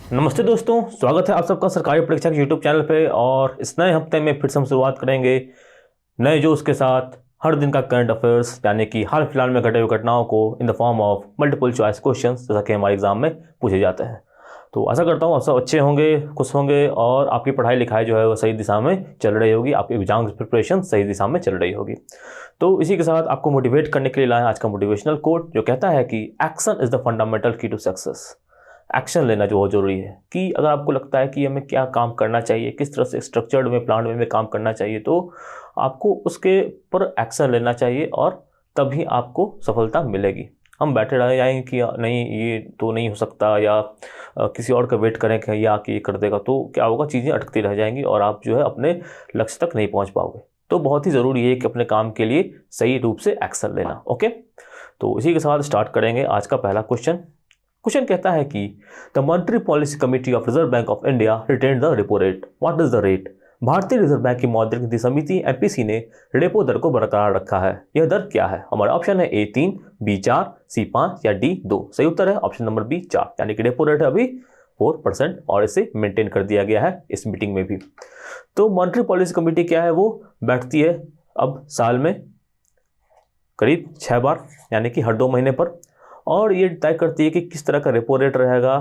नमस्ते दोस्तों, स्वागत है आप सबका सरकारी परीक्षा के यूट्यूब चैनल पे। और इस नए हफ्ते में फिर से हम शुरुआत करेंगे नए जोश के साथ। हर दिन का करंट अफेयर्स यानी कि हाल फिलहाल में घटे हुए घटनाओं को in the form of multiple choice questions, जैसा कि हमारे एग्जाम में पूछे जाते हैं। तो आशा करता हूँ आप सब अच्छे होंगे, खुश होंगे और आपकी पढ़ाई लिखाई जो है वो सही दिशा में चल रही होगी, आपकी एग्जाम की प्रिपरेशन सही दिशा में चल रही होगी। तो इसी के साथ आपको मोटिवेट करने के लिए लाएं आज का मोटिवेशनल कोट, जो कहता है कि एक्शन इज द फंडामेंटल की टू सक्सेस। एक्शन लेना जो बहुत ज़रूरी है कि अगर आपको लगता है कि हमें क्या काम करना चाहिए, किस तरह से स्ट्रक्चर्ड में, प्लान में काम करना चाहिए, तो आपको उसके पर एक्शन लेना चाहिए और तभी आपको सफलता मिलेगी। हम बैठे रह जाएंगे कि नहीं ये तो नहीं हो सकता, या किसी और का वेट करें कि ये आके ये कर देगा, तो क्या होगा, चीज़ें अटकती रह जाएंगी और आप जो है अपने लक्ष्य तक नहीं पहुंच पाओगे। तो बहुत ही ज़रूरी है कि अपने काम के लिए सही रूप से एक्शन लेना। ओके, तो इसी के साथ स्टार्ट करेंगे आज का पहला क्वेश्चन। क्वेश्चन कहता है कि the monetary policy committee of Reserve Bank of India retain the repo rate. What is the rate? Bharatiya Reserve Bank की मौद्रिक नीति समिति एमपीसी ने रेपो दर को बरकरार रखा है। यह दर क्या है? हमारा ऑप्शन है ए 3, बी 4, सी 5 या डी 2। सही उत्तर है ऑप्शन नंबर बी 4, यानी कि रेपो रेट है अभी 4% और इसे मेंटेन कर दिया गया है इस मीटिंग में भी। तो मॉनेटरी पॉलिसी कमेटी क्या है? वो बैठती है अब साल में करीब 6 बार, यानी कि हर 2 महीने पर, और ये तय करती है कि किस तरह का रेपो रेट रहेगा,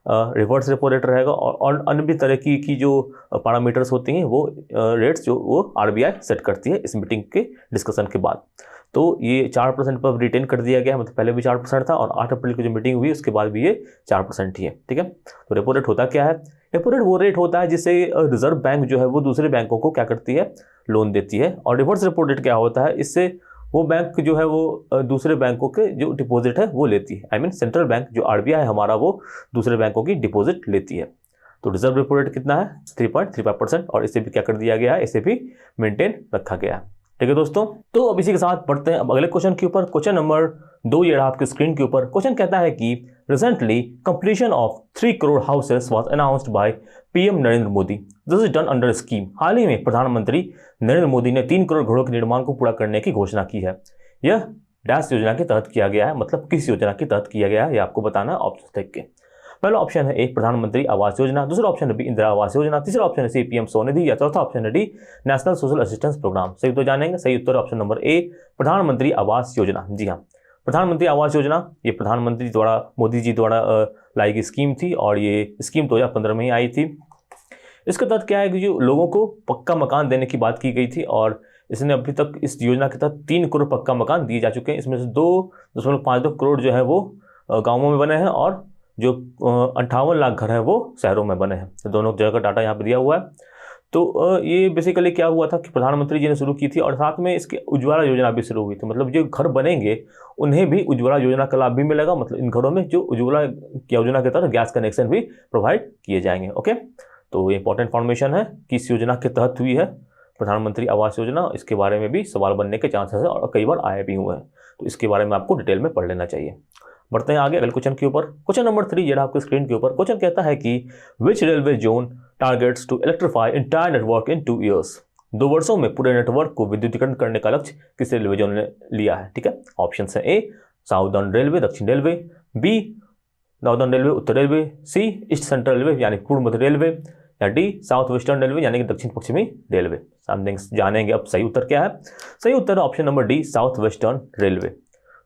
रिवर्स रेपो रेट रहेगा और अन्य भी तरह की जो पैरामीटर्स होती हैं वो रेट्स जो वो आरबीआई सेट करती है इस मीटिंग के डिस्कशन के बाद। तो ये 4% पर रिटेन कर दिया गया है, मतलब पहले भी 4% था और 8 अप्रैल की जो मीटिंग हुई उसके बाद भी ये 4% ही है। ठीक है, तो रेपो रेट होता क्या है? रेपो रेट वो रेट होता है जिससे रिजर्व बैंक जो है वो दूसरे बैंकों को क्या करती है, लोन देती है। और रिवर्स रेपो रेट क्या होता है? इससे वो बैंक जो है वो दूसरे बैंकों के जो डिपॉजिट है वो लेती है। आई मीन सेंट्रल बैंक जो आरबीआई है हमारा, वो दूसरे बैंकों की डिपॉजिट लेती है। तो रिजर्व रेपो रेट कितना है? 3.35%, और इसे भी क्या कर दिया गया है, इसे भी मेंटेन रखा गया है। ठीक है दोस्तों, तो अब इसी के साथ बढ़ते हैं अब अगले क्वेश्चन के ऊपर। क्वेश्चन नंबर 2 ये रहा आपके स्क्रीन के ऊपर। क्वेश्चन कहता है कि recently completion of 3 crore houses was announced by PM Narendra Modi. This is done under scheme. हाल ही में प्रधानमंत्री नरेंद्र मोदी ने 3 करोड़ घरों के निर्माण को पूरा करने की घोषणा की है। यह डैश योजना के तहत किया गया है, मतलब किस योजना के तहत किया गया है ये आपको बताना है ऑप्शन देख के। पहला ऑप्शन है ए प्रधानमंत्री आवास योजना, दूसरा ऑप्शन है बी इंदिरा आवास योजना, तीसरा ऑप्शन है सी पीएम स्वनिधि, या चौथा ऑप्शन है D national social assistance programme. सही उत्तर जानेंगे। सही उत्तर ऑप्शन नंबर ए प्रधानमंत्री आवास योजना। जी हाँ, प्रधानमंत्री आवास योजना ये प्रधानमंत्री द्वारा, मोदी जी द्वारा लाई गई स्कीम थी और ये स्कीम 2015 में ही आई थी। इसके तहत क्या है कि जो लोगों को पक्का मकान देने की बात की गई थी और इसने अभी तक इस योजना के तहत 3 करोड़ पक्का मकान दिए जा चुके हैं। इसमें से 2.52 करोड़ जो है वो गाँवों में बने हैं और जो 58 लाख घर हैं वो शहरों में बने हैं। तो दोनों जगह का डाटा यहाँ पर दिया हुआ है। तो ये बेसिकली क्या हुआ था कि प्रधानमंत्री जी ने शुरू की थी और साथ में इसकी उज्ज्वला योजना भी शुरू हुई थी। मतलब जो घर बनेंगे उन्हें भी उज्ज्वला योजना का लाभ भी मिलेगा। मतलब इन घरों में जो उज्ज्वला योजना के तहत गैस कनेक्शन भी प्रोवाइड किए जाएंगे। ओके, तो ये इंपॉर्टेंट इन्फॉर्मेशन है कि इस योजना के तहत हुई है प्रधानमंत्री आवास योजना। इसके बारे में भी सवाल बनने के चांसेस है और कई बार आए भी हुए हैं, तो इसके बारे में आपको डिटेल में पढ़ लेना चाहिए। बढ़ते हैं आगे अगले क्वेश्चन के ऊपर। क्वेश्चन नंबर 3 ये आपके स्क्रीन के ऊपर। क्वेश्चन कहता है कि which railway zone targets to electrify entire network in 2 years। 2 वर्षों में पूरे नेटवर्क को विद्युतीकरण करने का लक्ष्य किस रेलवे जोन ने लिया है? ठीक है, ऑप्शन है ए साउदर्न रेलवे दक्षिण रेलवे, बी नॉर्दर्न रेलवे उत्तर रेलवे, सी ईस्ट सेंट्रल रेलवे यानी पूर्व मध्य रेलवे, या डी साउथ वेस्टर्न रेलवे यानी कि दक्षिण पश्चिमी रेलवे। जानेंगे अब सही उत्तर क्या है। सही उत्तर है option number D south western railway.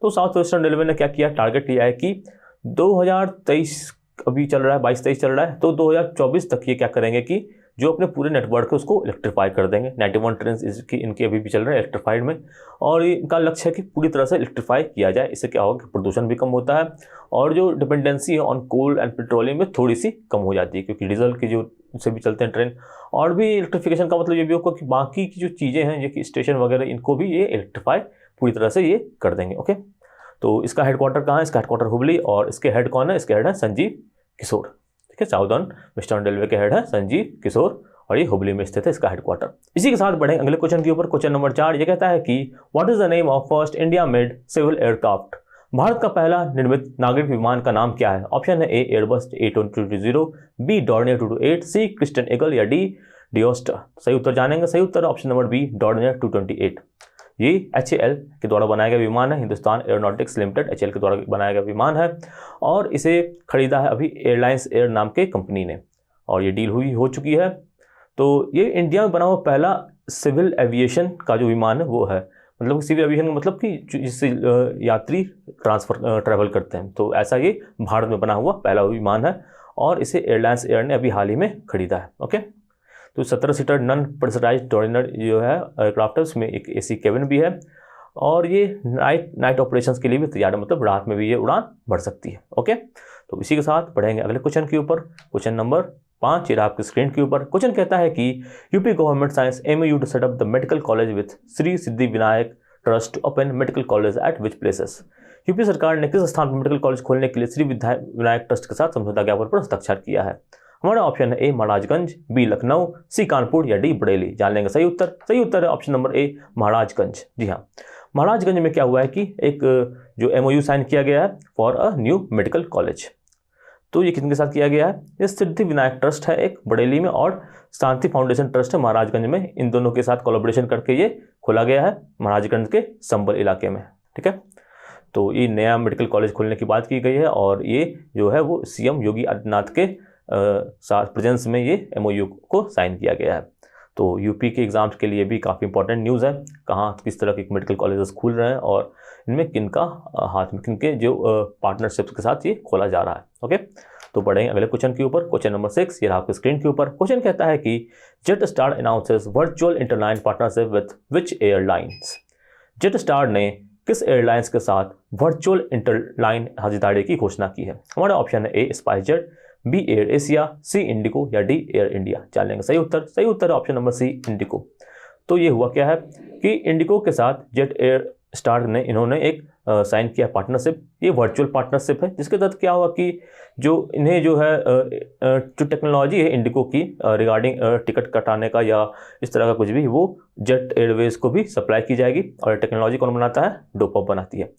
तो साउथ वेस्टर्न रेलवे ने क्या किया, टारगेट लिया है कि 2023 अभी चल रहा है, 22-23 चल रहा है, तो 2024 तक ये क्या करेंगे कि जो अपने पूरे नेटवर्क है उसको इलेक्ट्रीफाई कर देंगे। 91 ट्रेन इनके अभी भी चल रहे हैं इलेक्ट्रीफाइड में, और इनका लक्ष्य है कि पूरी तरह से इलेक्ट्रीफाई किया जाए। इससे क्या होगा कि प्रदूषण भी कम होता है और जो डिपेंडेंसी है ऑन कोल एंड पेट्रोलियम में थोड़ी सी कम हो जाती है, क्योंकि डीजल की जो से भी चलते हैं ट्रेन। और भी इलेक्ट्रिफिकेशन का मतलब ये भी होगा कि बाकी की जो चीज़ें हैं, ये कि स्टेशन वगैरह, इनको भी ये इलेक्ट्रीफाई पूरी तरह से ये कर देंगे। ओके, तो इसका हेडक्वार्टर कहाँ है? इसका हेडक्वार्टर हुबली, और इसके हेड कौन है? इसके हेड है संजीव किशोर। ठीक है, साउदर्न वेस्टर्न रेलवे के हेड है संजीव किशोर और ये हुबली में स्थित है इसका हेडक्वार्टर। इसी के साथ बढ़ेंगे अगले क्वेश्चन के ऊपर। क्वेश्चन नंबर 4 ये कहता है कि what is the name of first India made civil aircraft. Bharat का पहला निर्मित नागरिक विमान का नाम क्या है? ऑप्शन है ए एयरबस A220, बी डॉर्नियर 228, सी क्रिस्टन ईगल, या डी डियोस्टर। सही उत्तर जानेंगे। सही उत्तर ऑप्शन नंबर बी डॉर्नियर 228। ये HAL के द्वारा बनाया गया विमान है, हिंदुस्तान एरोनॉटिक्स लिमिटेड HAL के द्वारा बनाया गया विमान है और इसे खरीदा है अभी एयरलाइंस एयर नाम के कंपनी ने और ये डील हो चुकी है। तो ये इंडिया में बना हुआ पहला सिविल एविएशन का जो विमान है वो है, मतलब सिविल एविएशन का मतलब कि जिससे यात्री ट्रैवल करते हैं, तो ऐसा ये भारत में बना हुआ पहला विमान है और इसे एयरलाइंस एयर ने अभी हाल ही में खरीदा है। ओके, तो 17 सीटर नॉन प्रेशराइज्ड डोरिनर जो है एयरक्राफ्ट है, उसमें एक AC केबिन भी है और ये नाइट ऑपरेशंस के लिए भी तैयार है, मतलब रात में भी ये उड़ान भर सकती है। ओके, तो इसी के साथ बढ़ेंगे अगले क्वेश्चन के ऊपर। क्वेश्चन नंबर 5 ये आपकी स्क्रीन के ऊपर। क्वेश्चन कहता है कि UP government signs MOU to set up the medical college with Shri Siddhi Vinayak trust to open medical college at which places. UP सरकार ने किस स्थान पर मेडिकल कॉलेज खोलने के लिए श्री विनायक ट्रस्ट के साथ समझौता ज्ञापन पर हस्ताक्षर किया है। हमारा ऑप्शन है A Maharajganj, B Lucknow, C Kanpur या D बरेली। जान लेंगे सही उत्तर। सही उत्तर है ऑप्शन नंबर A महाराजगंज। जी हाँ, महाराजगंज में क्या हुआ है कि एक जो MOU साइन किया गया है for a new medical college. तो ये किसके साथ किया गया है? ये सिद्धि विनायक ट्रस्ट है एक बरेली में और शांति फाउंडेशन ट्रस्ट है महाराजगंज में। इन दोनों के साथ कोलैबोरेशन करके ये खोला गया है महाराजगंज के संबल इलाके में। ठीक है, तो ये नया मेडिकल कॉलेज खोलने की बात की गई है और ये जो है वो CM योगी आदित्यनाथ के साथ प्रेजेंस में ये MOU को साइन किया गया है। तो यूपी के एग्जाम्स के लिए भी काफ़ी इंपॉर्टेंट न्यूज़ है, कहाँ किस तरह के मेडिकल कॉलेजेस खुल रहे हैं और इनमें किनका हाथ में किनके जो पार्टनरशिप्स के साथ ये खोला जा रहा है। ओके, तो बढ़ेंगे अगले क्वेश्चन के ऊपर। क्वेश्चन नंबर 6 ये आपके स्क्रीन के ऊपर। क्वेश्चन कहता है कि jet star announces virtual interline partnership with which airlines. Jet star ने किस एयरलाइंस के साथ वर्चुअल इंटरलाइन साझेदारी की घोषणा की है। हमारा ऑप्शन है A SpiceJet, B air Asia, C Indigo या D एयर इंडिया। जान लेंगे सही उत्तर। सही उत्तर है ऑप्शन नंबर C इंडिगो। तो ये हुआ क्या है कि इंडिगो के साथ जेट एयर स्टार ने इन्होंने एक साइन किया पार्टनरशिप। ये वर्चुअल पार्टनरशिप है जिसके तहत क्या हुआ कि जो इन्हें जो है जो टेक्नोलॉजी है इंडिगो की रिगार्डिंग टिकट कटाने का या इस तरह का कुछ भी, वो जेट एयरवेज को भी सप्लाई की जाएगी और टेक्नोलॉजी कौन बनाता है? डोपअप बनाती है।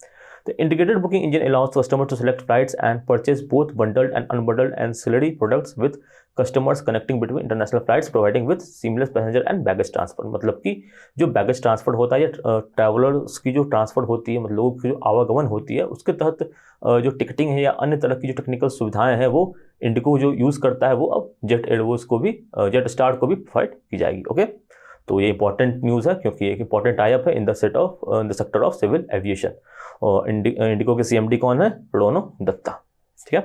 The integrated booking engine allows customers to select flights and purchase both bundled and unbundled ancillary products with customers connecting between international flights, providing with seamless passenger and baggage transfer। मतलब कि जो baggage transfer होता है या travellers की जो transfer होती है, मतलब लोगों की जो आवागमन होती है, उसके तहत जो टिकटिंग है या अन्य तरह की जो टेक्निकल सुविधाएं हैं वो इंडिगो जो यूज़ करता है वो अब जेट एयरवेज को भी जेट स्टार को भी प्रोवाइड की जाएगी। ओके, तो ये इंपॉर्टेंट न्यूज़ है क्योंकि एक इंपॉर्टेंट टाइप है in the sector of civil aviation. और इंडिगो के CMD कौन है? रोनो दत्ता। ठीक है,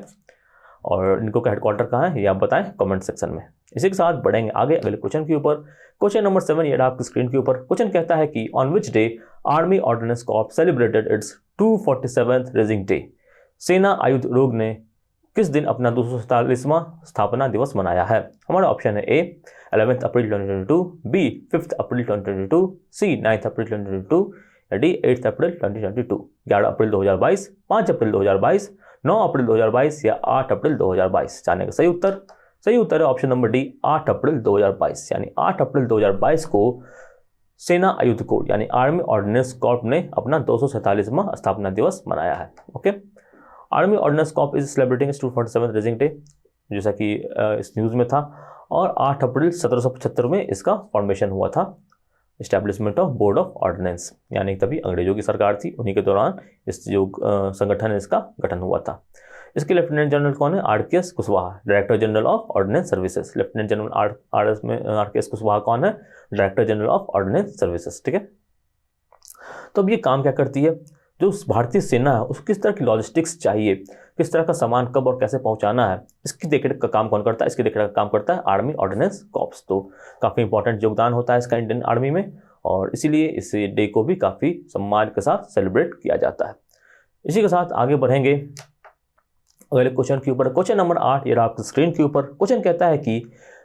और इनको का हेडक्वार्टर कहाँ है ये आप बताएं कमेंट सेक्शन में। इसी के साथ बढ़ेंगे आगे अगले क्वेश्चन के ऊपर। क्वेश्चन नंबर 7 ये आपकी स्क्रीन के ऊपर। क्वेश्चन कहता है कि on which day army ordinance Corp celebrated it's 247th raising day. सेना आयुध रोग ने किस दिन अपना 247वां स्थापना दिवस मनाया है। हमारा ऑप्शन है A 11 April 2022, B 5 April 2022, C 9 अप्रैल 2022 या D 8 अप्रैल 2022। 11 अप्रैल 2022, 5 अप्रैल 2022, 9 अप्रैल 2022 या 8 अप्रैल 2022। जाने का सही उत्तर। सही उत्तर है ऑप्शन नंबर D 8 अप्रैल 2022। यानी 8 अप्रैल 2022 को सेना आयुध कोर यानी आर्मी ऑर्डिनेंस कॉर्प ने अपना 247वां स्थापना दिवस मनाया है। Okay, army ordinance Corp is celebrating 247th raising day जैसा कि इस न्यूज़ में था और 8 अप्रैल 1775 में इसका फॉर्मेशन हुआ था, establishment of board of ordnance, यानी तभी अंग्रेजों की सरकार थी, उन्हीं के दौरान इस जो संगठन है इसका गठन हुआ था। इसके लेफ्टिनेंट जनरल कौन है? RKS Kushwaha, director general of ordnance services. Lieutenant general RKS Kushwaha कौन है? Director general of ordnance services. ठीक है, तो अब ये काम क्या करती है? जो भारतीय सेना है उसको किस तरह की लॉजिस्टिक्स चाहिए, किस तरह का सामान कब और कैसे पहुंचाना है, इसकी देखरेख का काम कौन करता है? इसकी देखरेख का काम करता है आर्मी ऑर्डिनेंस कॉर्प्स। तो काफ़ी इंपॉर्टेंट योगदान होता है इसका इंडियन आर्मी में और इसीलिए इस डे को भी काफ़ी सम्मान के साथ सेलिब्रेट किया जाता है। इसी के साथ आगे बढ़ेंगे अगले क्वेश्चन के ऊपर। क्वेश्चन नंबर 8 ये आपकी स्क्रीन के ऊपर। क्वेश्चन कहता है कि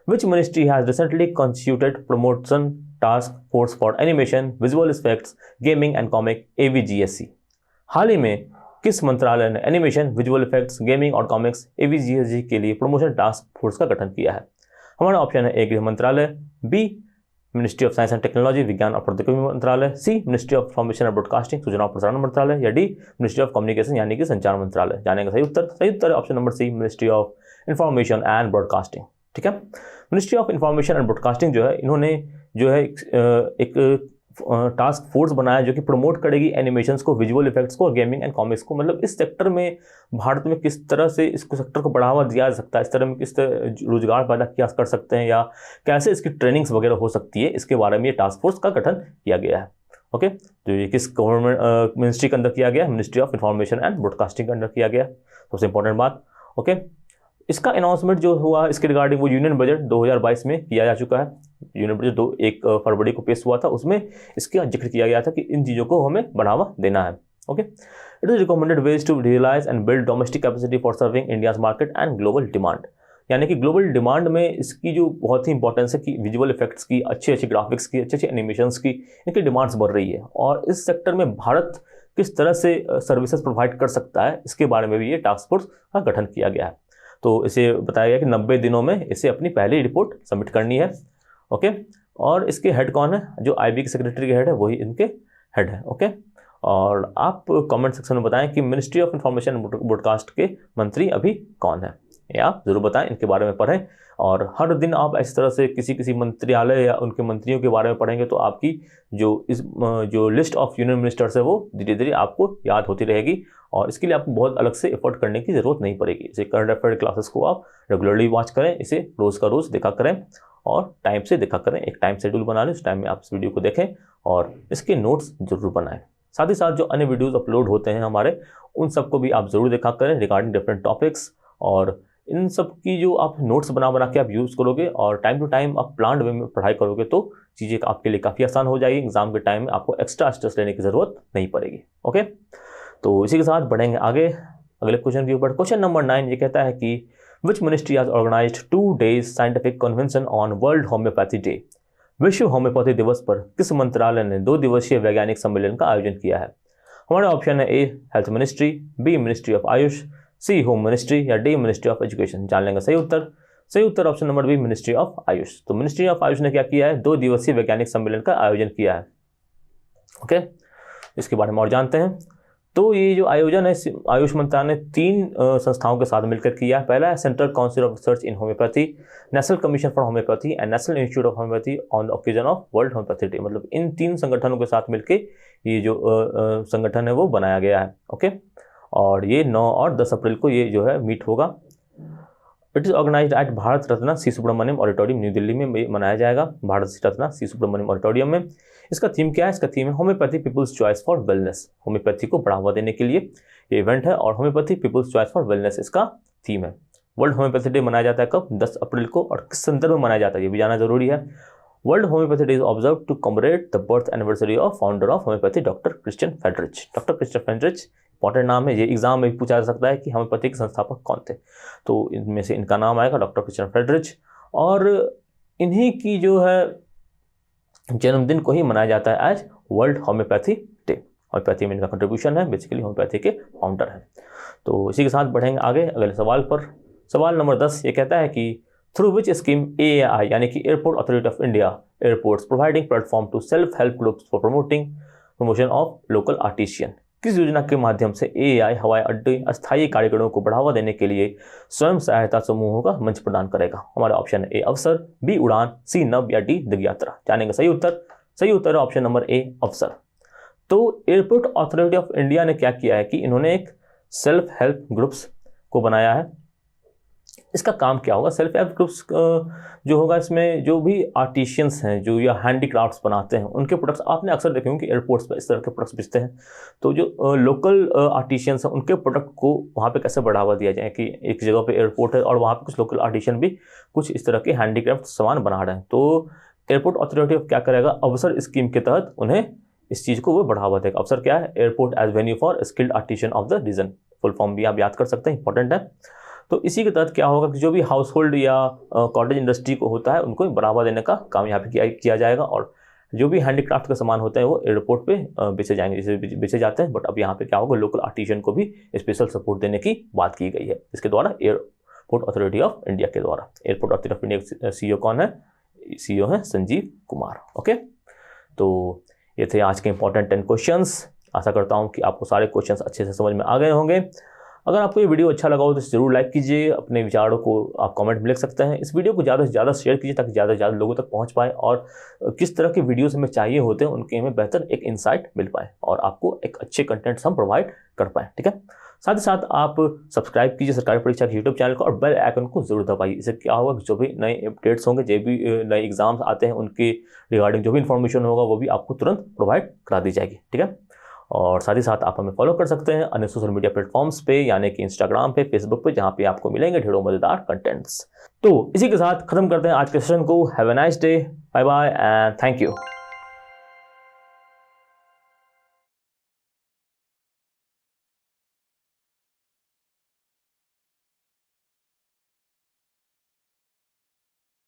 which ministry has recently constituted promotion task force for animation, visual effects, gaming and comic AVGSC। हाल ही में किस मंत्रालय ने एनिमेशन, विजुअल इफेक्ट्स, गेमिंग और कॉमिक्स AVGSC के लिए प्रमोशन टास्क फोर्स का गठन किया है? हमारा ऑप्शन है A गृह मंत्रालय, B ministry of science and technology विज्ञान और प्रौद्योगिकी मंत्रालय, C मिनिस्ट्री ऑफ इंफॉर्मेशन और ब्रॉडकास्टिंग सूचना और प्रसारण मंत्रालय या D मिनिस्ट्री ऑफ कम्युनिकेशन यानी कि संचार मंत्रालय। जानेगा सही उत्तर। सही उत्तर है option number C ministry of information and broadcasting. ठीक है, ministry of information and broadcasting जो है इन्होंने जो है एक टास्क फोर्स बनाया जो कि प्रमोट करेगी एनिमेशंस को, विजुअल इफेक्ट्स को और गेमिंग एंड कॉमिक्स को। मतलब इस सेक्टर में भारत में किस तरह से इसको सेक्टर को बढ़ावा दिया जा सकता है, इस तरह में किस तरह रोजगार पैदा किया कर सकते हैं या कैसे इसकी ट्रेनिंग्स वगैरह हो सकती है, इसके बारे में ये टास्क फोर्स का गठन किया गया है। ओके, तो ये किस गवर्नमेंट मिनिस्ट्री के अंदर किया गया है? Ministry of information and broadcasting के अंदर किया गया। सबसे इंपॉर्टेंट बात। ओके, इसका अनाउंसमेंट जो हुआ इसके रिगार्डिंग वो यूनियन बजट 2022 में किया जा चुका है। यूनियन बजट 1 फरवरी को पेश हुआ था, उसमें इसका जिक्र किया गया था कि इन चीज़ों को हमें बढ़ावा देना है। Okay, it is recommended ways to realise and build domestic capacity for serving India's market and global demand. यानी कि ग्लोबल डिमांड में इसकी जो बहुत ही इंपॉर्टेंस है कि विजुअल इफेक्ट्स की, अच्छी अच्छी ग्राफिक्स की, अच्छी अच्छी एनिमेशंस की, इनकी डिमांड्स बढ़ रही है और इस सेक्टर में भारत किस तरह से सर्विसेज प्रोवाइड कर सकता है, इसके बारे में भी ये टास्क फोर्स का गठन किया गया है। तो इसे बताया गया कि 90 दिनों में इसे अपनी पहली रिपोर्ट सबमिट करनी है। ओके, और इसके हेड कौन है? जो आईबी के सेक्रेटरी के हेड है वही इनके हेड है। ओके, और आप कमेंट सेक्शन में बताएं कि ministry of information and broadcast के मंत्री अभी कौन है, या आप जरूर बताएं, इनके बारे में पढ़ें। और हर दिन आप इस तरह से किसी मंत्रालय या उनके मंत्रियों के बारे में पढ़ेंगे तो आपकी जो लिस्ट ऑफ यूनियन मिनिस्टर्स है वो धीरे धीरे आपको याद होती रहेगी और इसके लिए आपको बहुत अलग से एफर्ट करने की ज़रूरत नहीं पड़ेगी। इसे करंट अफेयर क्लासेस को आप रेगुलरली वॉच करें, इसे रोज़ का रोज़ देखा करें और टाइम से देखा करें। एक टाइम शेड्यूल बना लें, उस टाइम में आप इस वीडियो को देखें और इसके नोट्स जरूर बनाएं। साथ ही साथ जो अन्य वीडियोज़ अपलोड होते हैं हमारे, उन सबको भी आप ज़रूर देखा करें रिगार्डिंग डिफरेंट टॉपिक्स। और इन सब की जो आप नोट्स बना के आप यूज़ करोगे और टाइम टू टाइम आप प्लान्ड वे में पढ़ाई करोगे तो चीज़ें आपके लिए काफ़ी आसान हो जाएगी। एग्जाम के टाइम में आपको एक्स्ट्रा स्ट्रेस लेने की ज़रूरत नहीं पड़ेगी। ओके, तो इसी के साथ बढ़ेंगे आगे अगले क्वेश्चन के ऊपर। क्वेश्चन नंबर 9 ये कहता है कि which ministry has organised 2 days scientific convention on world homeopathy day. विश्व होम्योपैथी दिवस पर किस मंत्रालय ने 2 दिवसीय वैज्ञानिक सम्मेलन का आयोजन किया है? हमारे ऑप्शन है A health ministry, B ministry of AYUSH, C home ministry या डी मिनिस्ट्री ऑफ एजुकेशन। जान लेंगे सही उत्तर option number B ministry of AYUSH. तो मिनिस्ट्री ऑफ आयुष ने क्या किया है? 2 दिवसीय वैज्ञानिक सम्मेलन का आयोजन किया है। ओके, इसके बारे में और जानते हैं। तो ये जो आयोजन है आयुष मंत्रालय ने 3 संस्थाओं के साथ मिलकर किया है। पहला है central council of research in homeopathy, national commission for homeopathy and national institute of homeopathy on the occasion of world homeopathy day. मतलब इन 3 संगठनों के साथ मिलकर ये जो संगठन है वो बनाया गया है। ओके, और ये 9 और 10 अप्रैल को ये जो है मीट होगा। It is organised at Bharat Ratna C Subramaniam auditorium, New Delhi में मनाया जाएगा, भारत रत्न सी सुब्रमण्यम ऑडिटोरियम में। इसका थीम क्या है? इसका थीम है homeopathy people's choice for wellness. Homeopathy को बढ़ावा देने के लिए ये इवेंट है और homeopathy people's choice for wellness इसका थीम है। वर्ल्ड होम्योपैथी डे मनाया जाता है कब? 10 अप्रैल को। और किस संदर्भ में मनाया जाता है ये भी जानना जरूरी है। World homeopathy day is observe to commemorate the birth anniversary of founder of homeopathy doctor Christian Friedrich. Doctor Christian Friedrich important नाम है, ये एग्जाम में भी पूछा जा सकता है कि होम्योपैथी के संस्थापक कौन थे। तो इनमें से इनका नाम आएगा डॉक्टर क्रिश्चियन फेडरिच और इन्हीं की जो है जन्मदिन को ही मनाया जाता है as world homeopathy day. Homeopathy में इनका कंट्रीब्यूशन है, बेसिकली होम्योपैथी के फाउंडर हैं। तो इसी के साथ बढ़ेंगे आगे अगले सवाल पर। सवाल नंबर 10 ये कहता है कि थ्रू विच स्कीम AAI यानी कि airport authority of India airports providing platform to self help groups for promotion of local artisan. किस योजना के माध्यम से AAI हवाई अड्डे अस्थायी कारीगरों को बढ़ावा देने के लिए स्वयं सहायता समूहों का मंच प्रदान करेगा? हमारा ऑप्शन है ए अवसर, बी उड़ान, सी नभ या डी दिग्यात्रा। जानेंगे सही उत्तर है ऑप्शन नंबर ए अवसर। तो एयरपोर्ट अथॉरिटी ऑफ इंडिया ने क्या किया है कि इन्होंने एक सेल्फ हेल्प ग्रुप्स को बनाया है। इसका काम क्या होगा? सेल्फ हेल्प ग्रुप्स जो होगा इसमें जो भी आर्टिशियंस हैं जो या हैंडीक्राफ्ट्स बनाते हैं उनके प्रोडक्ट्स आपने अक्सर देखे होंगे कि एयरपोर्ट्स पर इस तरह के प्रोडक्ट्स बेचते हैं। तो जो लोकल आर्टिशियंस हैं उनके प्रोडक्ट को वहाँ पे कैसे बढ़ावा दिया जाए कि एक जगह पे एयरपोर्ट है और वहाँ पे कुछ लोकल आर्टिशियन भी कुछ इस तरह के हैंडीक्राफ्ट सामान बना रहे हैं। तो एयरपोर्ट अथॉरिटी ऑफ क्या करेगा? अवसर स्कीम के तहत उन्हें इस चीज़ को वो बढ़ावा देगा। अवसर क्या है? Airport as venue for skilled artisan of the region. Full form भी आप याद कर सकते हैं, इंपॉर्टेंट है। तो इसी के तहत क्या होगा कि जो भी हाउस होल्ड या कॉटेज इंडस्ट्री को होता है उनको बढ़ावा देने का काम यहाँ पे किया जाएगा और जो भी हैंडीक्राफ्ट का सामान होता है वो एयरपोर्ट पे बेचे जाएंगे, जैसे बेचे जाते हैं। बट अब यहाँ पे क्या होगा? लोकल आर्टिशियन को भी स्पेशल सपोर्ट देने की बात की गई है इसके द्वारा, एयरपोर्ट अथॉरिटी ऑफ इंडिया के द्वारा। Airport authority of India CEO कौन है? CEO है संजीव कुमार। ओके, तो ये थे आज के इंपॉर्टेंट 10 क्वेश्चंस। आशा करता हूँ कि आपको सारे क्वेश्चंस अच्छे से समझ में आ गए होंगे। अगर आपको ये वीडियो अच्छा लगा हो तो ज़रूर लाइक कीजिए, अपने विचारों को आप कमेंट में लिख सकते हैं। इस वीडियो को ज़्यादा से ज़्यादा शेयर कीजिए ताकि ज़्यादा से ज़्यादा लोगों तक पहुंच पाए और किस तरह के वीडियोस हमें चाहिए होते हैं उनके हमें बेहतर एक इंसाइट मिल पाए और आपको एक अच्छे कंटेंट्स हम प्रोवाइड कर पाएँ। ठीक है, साथ ही साथ आप सब्सक्राइब कीजिए सरकारी परीक्षा के यूट्यूब चैनल को और बेल आइकन को जरूर दबाइए। इससे क्या होगा कि जो भी नए अपडेट्स होंगे, जो भी नए एग्जाम्स आते हैं उनके रिगार्डिंग जो भी इन्फॉर्मेशन होगा वो भी आपको तुरंत प्रोवाइड करा दी जाएगी। ठीक है, और साथ ही साथ आप हमें फॉलो कर सकते हैं अन्य सोशल मीडिया प्लेटफॉर्म्स पे, यानी कि इंस्टाग्राम पे, फेसबुक पे, जहाँ पे आपको मिलेंगे ढेरों मजेदार कंटेंट्स। तो इसी के साथ खत्म करते हैं आज के सेशन को। Have a nice day, bye bye and thank you.